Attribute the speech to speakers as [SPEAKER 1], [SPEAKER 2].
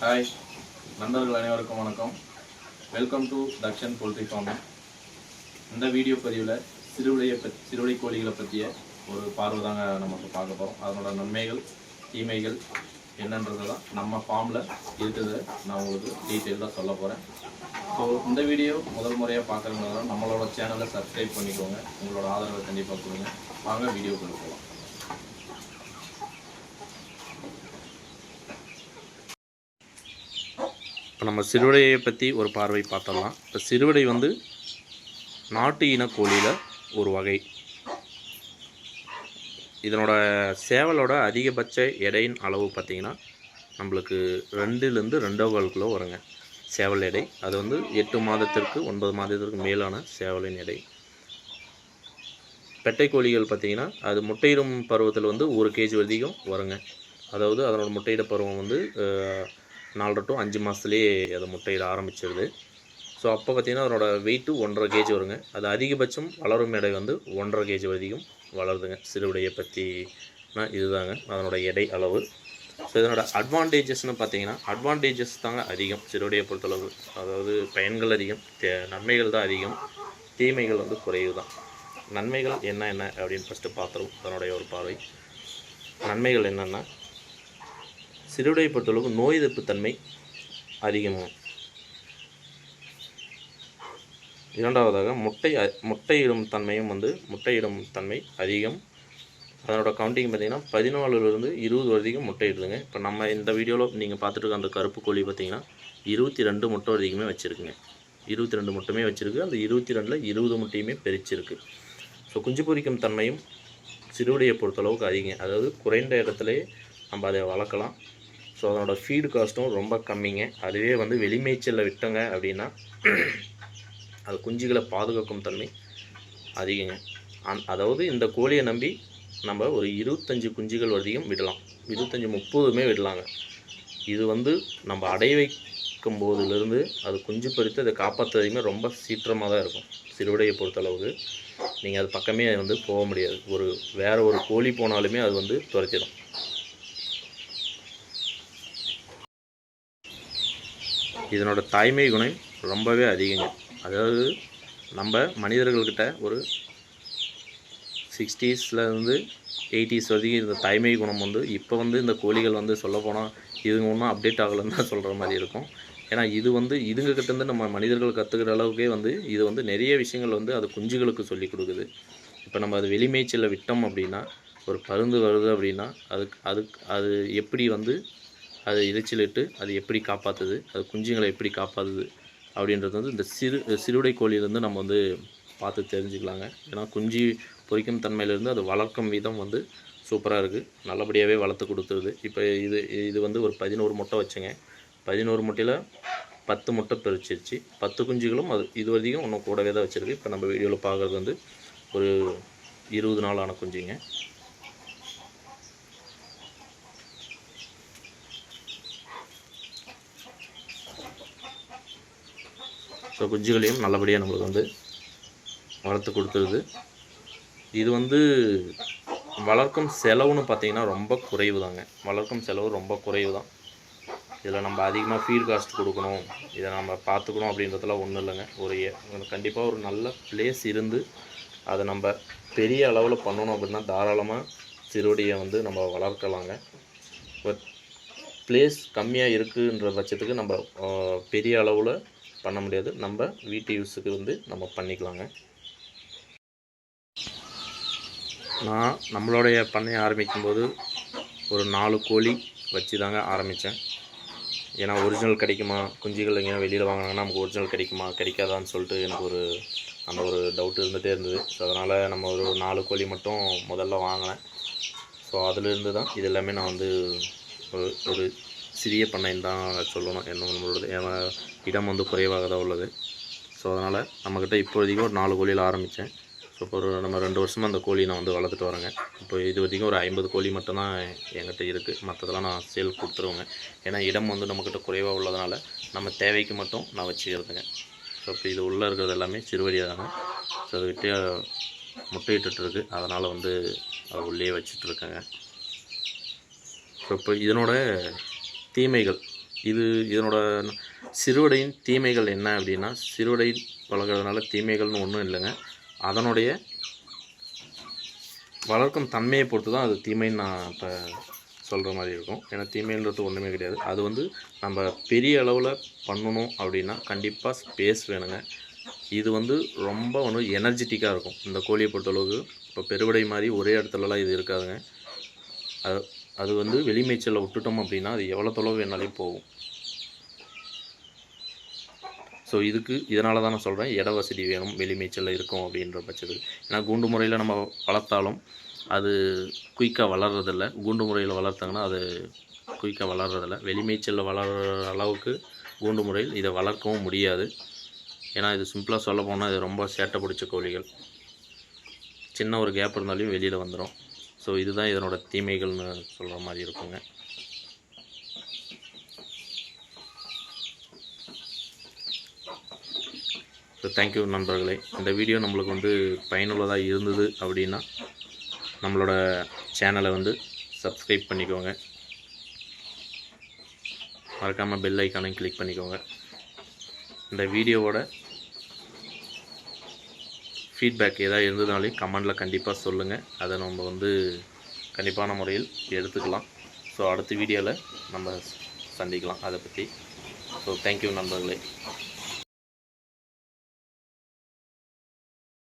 [SPEAKER 1] Hi நண்பர்கள் அனைவருக்கும் வணக்கம். Welcome to Dakshan poultry farming. இந்த வீடியோ பதிவில் சிறுவிடை கோழிகளை பற்றிய ஒரு பார்வை தாங்க நமக்கு பார்க்க போகிறோம். அதனோட நன்மைகள் தீமைகள் என்னன்றதை தான் நம்ம ஃபார்மில் இருக்கிறத நான் உங்களுக்கு டீட்டெயிலாக சொல்ல போகிறேன். ஸோ இந்த வீடியோ முதல் முறையாக பார்க்குறவங்க நம்மளோட சேனலை சப்ஸ்கிரைப் பண்ணிக்கோங்க. உங்களோட ஆதரவை கண்டிப்பாக கொடுங்க. வாங்க வீடியோக்குள்ள போகலாம். இப்போ நம்ம சிறுவிடையை பற்றி ஒரு பார்வை பார்த்தலாம். இப்போ சிறுவிடை வந்து நாட்டு இன கோழியில் ஒரு வகை. இதனோட சேவலோட அதிகபட்ச எடையின் அளவு பார்த்திங்கன்னா நம்மளுக்கு 2லேருந்து 2.25 கிலோ வருங்க சேவல் எடை. அது வந்து 8 மாதத்திற்கு 9 மாதத்திற்கு மேலான சேவலின் எடை. பெட்டை கோழிகள் பார்த்திங்கன்னா அது முட்டையிடும் பருவத்தில் வந்து 1 கேஜி வரைக்கும் வருங்க. அதாவது அதனோட முட்டையிட பருவம் வந்து 4 to 5 மாதத்துலேயே அதை முட்டையிட ஆரம்பிச்சிடுது. ஸோ அப்போ பார்த்திங்கன்னா அதனோட வெயிட்டு 1.5 கேஜி வருங்க. அது அதிகபட்சம் வளரும் எடை வந்து 1.5 கேஜி வரைக்கும் வளருதுங்க. சிறுவிடையை பற்றினா இதுதாங்க அதனோட எடை அளவு. ஸோ இதனோட அட்வான்டேஜஸ்னு பார்த்திங்கன்னா அட்வான்டேஜஸ் தாங்க அதிகம் சிறுவிடையை பொறுத்தளவு. அதாவது பயன்கள் அதிகம், நன்மைகள் தான் அதிகம், தீமைகள் வந்து குறைவு தான். நன்மைகள் என்ன அப்படின்னு ஃபஸ்ட்டு பார்த்துருவோம். அதனுடைய ஒரு பார்வை. நன்மைகள் என்னென்னா, சிறுவிடையை பொறுத்தளவுக்கு நோய் எதிர்ப்பு தன்மை அதிகமாகும். இரண்டாவதாக முட்டையிடும் தன்மையும் வந்து முட்டையிடும் தன்மை அதிகம். அதனோட கவுண்டிங் பார்த்திங்கன்னா 14லேருந்து 20 வரைக்கும் முட்டையிடுதுங்க. இப்போ நம்ம இந்த வீடியோவில் நீங்கள் பார்த்துட்டு இருக்க அந்த கருப்பு கோழி பார்த்திங்கன்னா 22 முட்டை வரைக்குமே வச்சுருக்குங்க. 22 முட்டையுமே வச்சுருக்கு. அந்த 22ல் 20 முட்டையுமே பெரிச்சிருக்கு. ஸோ குஞ்சு பொரிக்கும் தன்மையும் சிறுவிடையை பொறுத்தளவுக்கு அதிகம். அதாவது குறைந்த இடத்துலையே நம்ம அதை வளர்க்கலாம். ஸோ அதனோட ஃபீடு காஸ்ட்டும் ரொம்ப கம்மிங்க. அதுவே வந்து வெளிமேய்ச்சலில் விட்டோங்க அப்படின்னா அது குஞ்சுகளை பாதுகாக்கும் தன்மை அதிகங்க. அதாவது இந்த கோழியை நம்பி நம்ம ஒரு 25 குஞ்சுகள் வரையும் விடலாம். 25-30 விடலாங்க. இது வந்து நம்ம அடை வைக்கும் போதுலேருந்து அது குஞ்சு பறித்து அதை காப்பாற்றுறதுமே ரொம்ப சீற்றமாக தான் இருக்கும். சிறுவிடையை பொறுத்தளவுக்கு நீங்கள் அது பக்கமே வந்து போக முடியாது. வேறு ஒரு கோழி போனாலுமே அது வந்து துரத்திடும். இதனோட தாய்மை குணம் ரொம்பவே அதிகங்க. அதாவது நம்ம மனிதர்கள்கிட்ட ஒரு 60ஸ்லேருந்து 80s வரைக்கும் இந்த தாய்மை குணம் வந்து இப்போ வந்து இந்த கோழிகள் வந்து சொல்லப்போனால் இதுங்க ஒன்றும் அப்டேட் ஆகலைன்னு தான் சொல்கிற மாதிரி இருக்கும். ஏன்னா இது வந்து இதுங்கக்கிட்டேருந்து நம்ம மனிதர்கள் கற்றுக்கிற அளவுக்கே வந்து இது வந்து நிறைய விஷயங்கள் வந்து அது குஞ்சுகளுக்கு சொல்லி கொடுக்குது. இப்போ நம்ம அது வெளிமேய்ச்சலில் விட்டோம் அப்படின்னா, ஒரு பருந்து வருது அப்படின்னா அது எப்படி வந்து அது இறைச்சலிட்டு அது எப்படி காப்பாற்றுது, அது குஞ்சுங்களை எப்படி காப்பாற்றுது அப்படின்றது வந்து இந்த சிறுவிடை கோழியிலேருந்து நம்ம வந்து பார்த்து தெரிஞ்சுக்கலாங்க. ஏன்னா குஞ்சு பொரிக்கும் தன்மையிலேருந்து அது வளர்க்கும் விதம் வந்து சூப்பராக இருக்குது. நல்லபடியாகவே வளர்த்து கொடுத்துருது. இப்போ இது வந்து ஒரு 11 முட்டை வச்சுங்க. 11 முட்டையில் 10 முட்டை பெரிச்சிருச்சு. 10 குஞ்சுகளும் இது வரைக்கும் இன்னும் கூடவே தான் வச்சுருக்கு. இப்போ நம்ம வீடியோவில் பார்க்குறது வந்து ஒரு 20 நாள் ஆன குஞ்சுங்க. ஸோ குஞ்சுகளையும் நல்லபடியாக நம்மளுக்கு வந்து வளர்த்து கொடுத்துருது. இது வந்து வளர்க்கும் செலவுன்னு பார்த்திங்கன்னா ரொம்ப குறைவு தாங்க. வளர்க்கும் செலவு ரொம்ப குறைவு தான். இதில் நம்ம அதிகமாக ஃபீட் காஸ்ட் கொடுக்கணும், இதை நம்ம பார்த்துக்கணும் அப்படின்றதுலாம் ஒன்றும் இல்லைங்க. கண்டிப்பாக ஒரு நல்ல பிளேஸ் இருந்து அதை நம்ம பெரிய அளவில் பண்ணணும் அப்படின்னா தாராளமாக சிறுவிடையை வந்து நம்ம வளர்க்கலாங்க. பட் பிளேஸ் கம்மியாக இருக்குன்ற பட்சத்துக்கு நம்ம பெரிய அளவில் பண்ண முடியாது. நம்ம வீட்டு யூஸுக்கு வந்து நம்ம பண்ணிக்கலாங்க. நான் நம்மளுடைய பண்ணையை ஆரம்பிக்கும்போது ஒரு 4 கோழி வச்சு தாங்க ஆரம்பித்தேன். ஏன்னா ஒரிஜினல் கிடைக்குமா, குஞ்சுகள் எங்கேயா வெளியில் வாங்கினாங்கன்னா நமக்கு ஒரிஜினல் கிடைக்குமா கிடைக்காதான்னு சொல்லிட்டு எனக்கு ஒரு டவுட் இருந்துகிட்டே இருந்தது. ஸோ அதனால் நம்ம ஒரு 4 கோழி மட்டும் முதல்ல வாங்கினேன். ஸோ அதிலிருந்து தான் இது எல்லாமே நான் வந்து ஒரு சிறிய பண்ணைன்னு தான் சொல்லணும். நம்மளோட இடம் வந்து குறைவாக தான் உள்ளது. ஸோ அதனால் நம்மக்கிட்ட இப்போதைக்கும் ஒரு 4 கோழியில் ஆரம்பித்தேன். ஸோ இப்போ நம்ம 2 வருஷமாக அந்த கோழி நான் வந்து வளர்த்துட்டு வரேங்க. இப்போ இது வரைக்கும் ஒரு 50 கோழி மட்டும்தான் என்கிட்ட இருக்குது. மற்றதெல்லாம் நான் சேல் கொடுத்துருவேங்க. ஏன்னா இடம் வந்து நம்மக்கிட்ட குறைவாக உள்ளதுனால நம்ம தேவைக்கு மட்டும் நான் வச்சுக்கிறதுங்க. ஸோ இப்போ இது உள்ளே இருக்கிறது எல்லாமே சிறுவடியாக தாங்க. ஸோ அதை விட்டு முட்டையிட்டுருக்கு. அதனால் வந்து அதை உள்ளே வச்சிட்ருக்கேங்க. ஸோ இப்போ இதனோட தீமைகள் இதனோட சிறுவிடையின் தீமைகள் என்ன அப்படின்னா, சிறுவிடை வளர்க்குறதுனால தீமைகள்னு ஒன்றும் இல்லைங்க. அதனுடைய வளர்க்கும் தன்மையை பொறுத்து தான் அது தீமைன்னு நான் இப்போ சொல்கிற மாதிரி இருக்கும். ஏன்னா தீமைன்றது ஒன்றுமே கிடையாது. அது வந்து நம்ம பெரிய அளவில் பண்ணணும் அப்படின்னா கண்டிப்பாக ஸ்பேஸ் வேணுங்க. இது வந்து ரொம்ப எனர்ஜெட்டிக்காக இருக்கும். இந்த கோழியை பொறுத்தளவுக்கு இப்போ பெருவிடை மாதிரி ஒரே இடத்துலலாம் இது இருக்காதுங்க. அது வந்து வெளிமேய்ச்சலில் விட்டுட்டோம் அப்படின்னா அது எவ்வளோ தொலைவு வேணாலும் போகும். ஸோ இதனால தான் நான் சொல்கிறேன், இட வசதி வேணும் வெளிமேய்ச்சலில் இருக்கும் அப்படின்ற பட்சத்துக்கு. ஏன்னா கூண்டு முறையில் நம்ம வளர்த்தாலும் அது குயிக்காக வளர்கிறதில்ல. கூண்டு முறையில் வளர்த்தாங்கன்னா அது குயிக்காக வளர்கிறதில்ல. வெளிமேய்ச்சலில் வளர்கிற அளவுக்கு கூண்டு முறையில் இதை வளர்க்கவும் முடியாது. ஏன்னா இது சிம்பிளாக சொல்ல போனால் இது ரொம்ப சேட்டை பிடிச்ச கோழிகள். சின்ன ஒரு கேப் இருந்தாலும் வெளியில் வந்துடும். ஸோ இதுதான் இதனோட தீமைகள்னு சொல்கிற மாதிரி இருக்குங்க. ஸோ தேங்க்யூ நண்பர்களே. இந்த வீடியோ நம்மளுக்கு வந்து பயனுள்ளதாக இருந்தது அப்படின்னா நம்மளோட சேனலை வந்து சப்ஸ்கிரைப் பண்ணிக்கோங்க. மறக்காமல் பெல் ஐக்கானையும் கிளிக் பண்ணிக்கோங்க. இந்த வீடியோவோட ஃபீட்பேக் ஏதாவது இருந்ததுனாலையும் கமெண்டில் கண்டிப்பாக சொல்லுங்கள். அதை நம்ம வந்து கண்டிப்பான முறையில் எடுத்துக்கலாம். ஸோ அடுத்த வீடியோவில் நம்ம சந்திக்கலாம் அதை பற்றி. ஸோ தேங்க்யூ நண்பர்களே.